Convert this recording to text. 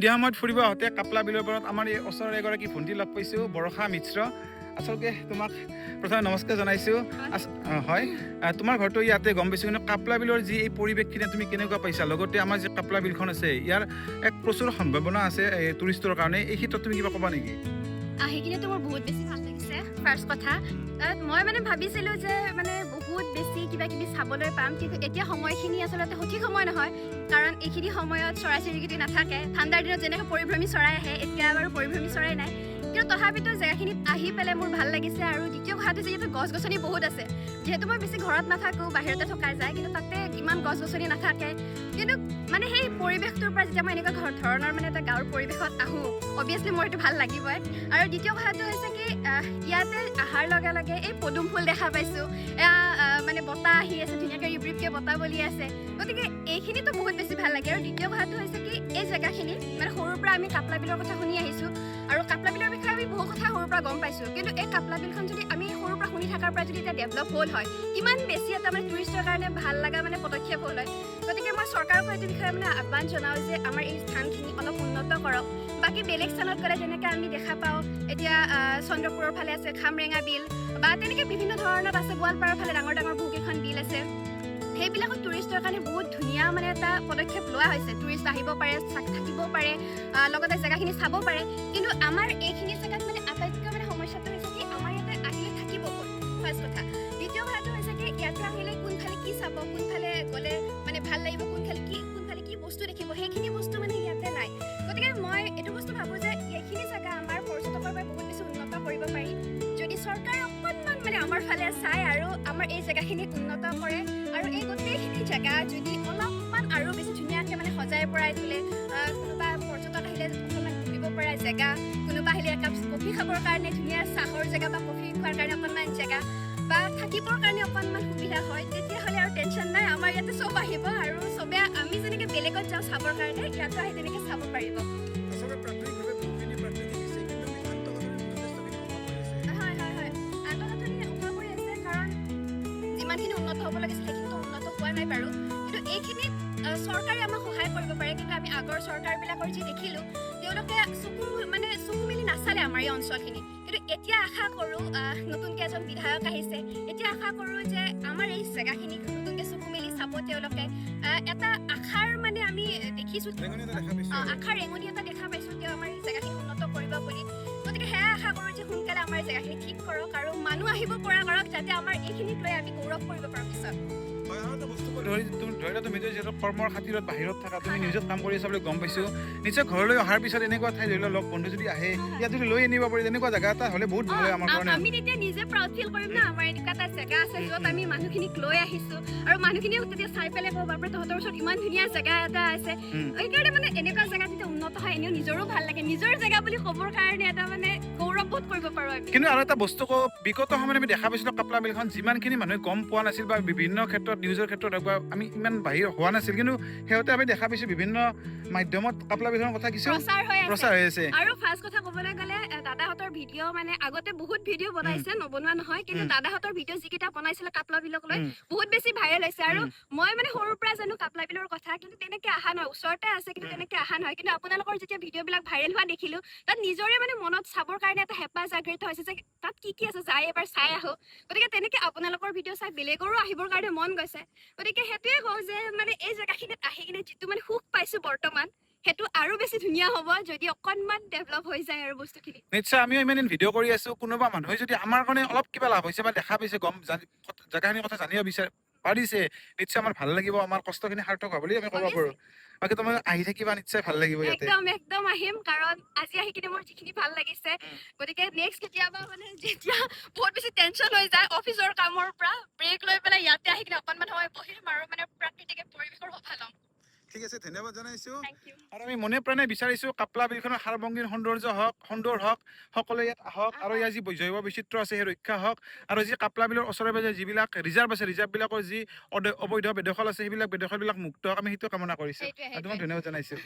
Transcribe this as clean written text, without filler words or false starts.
সন্ধিয়া সময়ত ফুৰিব আহোঁতে কাপলা বিলৰ পাৰত আমাৰ এই ওচৰৰ এগৰাকী ভণ্টি লগ পাইছোঁ, বৰষা মিশ্ৰ। আচলতে তোমাক প্ৰথমে নমস্কাৰ জনাইছোঁ। হয়, তোমাৰ ঘৰটো ইয়াতে গম পাইছোঁ, কিন্তু কাপলা বিলৰ যি এই পৰিৱেশখিনি তুমি কেনেকুৱা পাইছা? লগতে আমাৰ যি কাপলা বিলখন আছে, ইয়াৰ এক প্ৰচুৰ সম্ভাৱনা আছে টুৰিষ্টৰ কাৰণে। এই ক্ষেত্ৰত তুমি কিবা ক'বা নেকি? আহি কিনেতো মোৰ বহুত বেছি ভাল লাগিছে। ফাৰ্ষ্ট কথা, মই মানে ভাবিছিলোঁ যে মানে বহুত বেছি কিবা কিবি চাবলৈ পাম, কিন্তু এতিয়া সময়খিনি আচলতে সঠিক সময় নহয়, কাৰণ এইখিনি সময়ত চৰাই চিৰিকটি নাথাকে। ঠাণ্ডাৰ দিনত যেনেকৈ পৰিভ্ৰমী চৰাই আহে, এতিয়া বাৰু পৰিভ্ৰমী চৰাই নাই, কিন্তু তথাপিতো জেগাখিনিত আহি পেলাই মোৰ ভাল লাগিছে। আৰু দ্বিতীয় কথাটো যে ইয়াতে গছ গছনি বহুত আছে। যিহেতু মই বেছি ঘৰত নাথাকোঁ, বাহিৰতে থকা যায়, কিন্তু তাতে ইমান গছ গছনি নাথাকে। কিন্তু মানে সেই পৰিৱেশটোৰ পৰা যেতিয়া মই এনেকুৱা ধৰণৰ মানে এটা গাঁৱৰ পৰিৱেশত আহোঁ, অভিয়াছলি মোৰ এইটো ভাল লাগিবই। আৰু দ্বিতীয় কথাটো হৈছে কি, ইয়াতে অহাৰ লগে লগে এই পদুম ফুল দেখা পাইছোঁ, এয়া মানে বতাহ আহি আছে, ধুনীয়াকৈ ৰিবৰিবকৈ বতাহ বলি আছে। গতিকে এইখিনিতো বহুত বেছি ভাল লাগে। আৰু দ্বিতীয় কথাটো হৈছে কি, এই জেগাখিনি মানে সৰুৰ পৰা আমি কাপলা বিলৰ কথা শুনি আহিছোঁ, আৰু কাপলা বিলৰ বিষয়ে আমি বহু কথা সৰুৰ পৰা গম পাইছোঁ। কিন্তু এই কাপলা বিলখন যদি আমি সৰুৰ পৰা শুনি থকাৰ পৰা যদি এতিয়া ডেভেলপ হ'ল হয়, কিমান বেছি এটা মানে টুৰিষ্টৰ কাৰণে ভাল লগা মানে পদক্ষেপ হ'ল হয়। গতিকে মই চৰকাৰক এইটো বিষয়ে মানে আহ্বান জনাওঁ যে আমাৰ এই স্থানখিনি অলপ উন্নত কৰক। বাকী বেলেগ স্থানত গ'লে যেনেকৈ আমি দেখা পাওঁ, এতিয়া চন্দ্ৰপুৰৰ ফালে আছে খামৰেঙা বিল, বা তেনেকৈ বিভিন্ন ধৰণত আছে, গোৱালপাৰাৰ ফালে ডাঙৰ ডাঙৰ বহুকেইখন বিল আছে। সেইবিলাকত টুৰিষ্টৰ কাৰণে বহুত ধুনীয়া মানে এটা পদক্ষেপ লোৱা হৈছে। টুৰিষ্ট আহিব পাৰে, থাকিব পাৰে, লগতে জেগাখিনি চাব পাৰে। কিন্তু আমাৰ এইখিনি জেগাত মানে আটাইতকৈ মানে সমস্যাটো হৈছে কি, আমাৰ ইয়াতে আহিলে থাকিব ক'ত, ফাৰ্ষ্ট কথা। দ্বিতীয় কথাটো হৈছে কি, ইয়াতে আহিলে কোনফালে কি চাব, কোনফালে গ'লে মানে ভাল লাগিব, কোনফালে কি বস্তু দেখিব, সেইখিনি বস্তু মানে ইয়াতে নাই। গতিকে মই এইটো বস্তু ভাবোঁ যে এইখিনি জেগা আমাৰ পৰ্যটকৰ বাবে বহুত বেছি উন্নত কৰিব পাৰি, যদি চৰকাৰে অকণমান মানে আমাৰ ফালে চায় আৰু আমাৰ এই জেগাখিনি উন্নত কৰে। আৰু এই গোটেইখিনি জেগা যদি অলপমান আৰু বেছি ধুনীয়াকৈ মানে সজাই পৰাই তোলে, কোনোবা পৰ্যটক আহিলে অকণমান ঘূৰিব পৰা জেগা, কোনোবা আহিলে একাপ কফি খাবৰ কাৰণে ধুনীয়া চাহৰ জেগা বা কফি খোৱাৰ কাৰণে অকণমান জেগা, বা থাকিবৰ কাৰণে অকণমান সুবিধা হয়, তেতিয়াহ'লে আৰু টেনশ্যন নাই। আমাৰ ইয়াতে চব আহিব, আৰু চবে আমি যেনেকৈ বেলেগত যাওঁ চাবৰ কাৰণে, ইয়াতো আহি তেনেকৈ চাব পাৰিব। যিমানখিনি উন্নত হ'ব লাগিছিল সেইখিনিতো উন্নত হোৱা নাই বাৰু, কিন্তু এইখিনি চৰকাৰে আমাক সহায় কৰিব পাৰে। কিন্তু আমি আগৰ চৰকাৰবিলাকৰ যি দেখিলোঁ, তেওঁলোকে চকু মেলি নাচালে আমাৰ এই অঞ্চলখিনি। কিন্তু এতিয়া আশা কৰোঁ, নতুনকৈ এজন বিধায়ক আহিছে, এতিয়া আশা কৰোঁ যে আমাৰ এই জেগাখিনি নতুনকৈ চকু মেলি চাব তেওঁলোকে। এটা আশাৰ মানে আমি দেখিছোঁ, আশাৰ ৰেঙনি এটা দেখা পাইছোঁ, তেওঁ আমাৰ এই জেগাখিনি উন্নত কৰিব বুলি। গতিকে সেয়া আশা কৰোঁ যে সোনকালে আমাৰ জেগাখিনি ঠিক কৰক, আৰু মানুহ আহিব পৰা কৰক, যাতে আমাৰ এইখিনিক লৈ আমি গৌৰৱ কৰিব পাৰোঁ পিছত। তুমি যিহেতু কৰ্মৰ খাতিৰত বাহিৰত থাকা, তুমি নিজত কাম কৰি আছা বুলি গম পাইছোঁ। নিশ্চয় ঘৰলৈ অহাৰ পিছত এনেকুৱা ঠাই ধৰি লোৱা লগ বন্ধু যদি আহে, ইয়াত যদি লৈ আনিব পাৰি, তেনেকুৱা জেগা এটা হ'লে বহুত ভাল হয় আমাৰ কাৰণে। আমি তেতিয়া নিজে প্ৰাউড ফিল কৰিম না, আমাৰ এনেকুৱা এটা জেগা আছে য'ত আমি মানুহখিনিক লৈ আহিছোঁ, আৰু মানুহখিনিও তেতিয়া চাই পেলাই ক'ব বাপৰে তহঁতৰ ওচৰত ইমান ধুনীয়া জেগা এটা আছে। সেইকাৰণে মানে এনেকুৱা জেগা যেতিয়া উন্নত হয়, এনেও নিজৰো ভাল লাগে, নিজৰ জেগা বুলি ক'বৰ কাৰণে এটা মানে গৌৰৱ বোধ কৰিব পাৰোঁ আমি। কিন্তু আৰু এটা বস্তু বিগত সময়ত আমি দেখা পাইছিলোঁ, কাপলা বিলখন যিমানখিনি মানুহে গম পোৱা নাছিল, বা বিভিন্ন ক্ষেত্ৰত নিউজৰ ক্ষেত্ৰত হওক বা আমি ইমান বাহিৰ হোৱা নাছিল, কিন্তু সিহঁতে আমি দেখা পাইছোঁ বিভিন্ন মাধ্যমত কাপলা বিলখনৰ কথা কিছু প্ৰচাৰ হৈ আছে। আৰু ফাৰ্ষ্ট কথা ক'বলৈ গ'লে, দাদাহঁতৰ ভিডিঅ' মানে আগতে বহুত ভিডিঅ' বনাইছে, নবনোৱা নহয়, কিন্তু দাদাহঁতৰ ভিডিঅ' যিকেইটা বনাইছিলে কাপলা বিলক লৈ, বহুত বেছি ভাইৰেল হৈছে। আৰু মই মানে সৰুৰ পৰা জানো কাপলা বিলৰ কথা, কিন্তু তেনেকৈ অহা নহয়, ওচৰতে আছে কিন্তু তেনেকৈ অহা নহয়। কিন্তু আপোনালোকৰ যেতিয়া ভিডিঅ'বিলাক ভাইৰেল হোৱা দেখিলোঁ, তাত নিজৰে মানে মনত চাবৰ কাৰণে এটা হেঁপাহ জাগৃত হৈছে যে তাত কি আছে, যাই এবাৰ চাই আহোঁ। গতিকে তেনেকৈ আপোনালোকৰ ভিডিঅ' চাই বেলেগৰো আহিবৰ কাৰণে মন গৈছে। গতিকে সেইটোৱে কওঁ যে মানে এই জেগাখিনিত আহি কিনে যিটো মানে সুখ পাইছোঁ বৰ্তমান, সেইটো আৰু বেছি ধুনীয়া হ'ব যদি অকণমান ডেভেলপ হৈ যায় আৰু বস্তুখিনি। নিশ্চয় আমিও ইমান দিন ভিডিঅ' কৰি আছোঁ, কোনোবা মানুহে যদি আমাৰ কাৰণে অলপ কিবা লাভ হৈছে বা দেখা পাইছে, জেগাখিনিৰ কথা জানিব পাৰিছে, নিশ্চয় আমাৰ ভাল লাগিব, আমাৰ কষ্টখিনি সাৰ্থক হোৱা বুলি আমি ক'ব পাৰোঁ। বাকী তুমি আহি থাকিবা, নিশ্চয় ভাল লাগিব ইয়াতে। একদম আহিম, কাৰণ আজি আহি কিনে মোৰ যিখিনি ভাল লাগিছে। গতিকে নেক্সট কেতিয়াবা মানে যেতিয়া বহুত বেছি টেনশ্যন হৈ যায় অফিচৰ কামৰ পৰা, ব্ৰেক লৈ পেলাই ইয়াতে আহি কিনে অকণমান সময় বহিম আৰু মানে প্ৰাকৃতিক পৰিৱেশৰ সভা ল'ম। ঠিক আছে, ধন্যবাদ জনাইছোঁ। আৰু আমি মনে প্ৰাণে বিচাৰিছোঁ কাপলা বিলখনৰ সাৰ্বঙ্গীন সুন্দৰ হওক, সকলোৱে ইয়াত আহক, আৰু ইয়াৰ যি জৈৱ বৈচিত্ৰ্য আছে সেই ৰক্ষা হওক, আৰু যি কাপলা বিলৰ ওচৰে পাজৰে যিবিলাক ৰিজাৰ্ভ আছে, ৰিজাৰ্ভবিলাকৰ যি অবৈধ বেদখল আছে, সেইবিলাক বেদখলবিলাক মুক্ত হওক, আমি সেইটো কামনা কৰিছোঁ। তোমাক ধন্যবাদ জনাইছোঁ।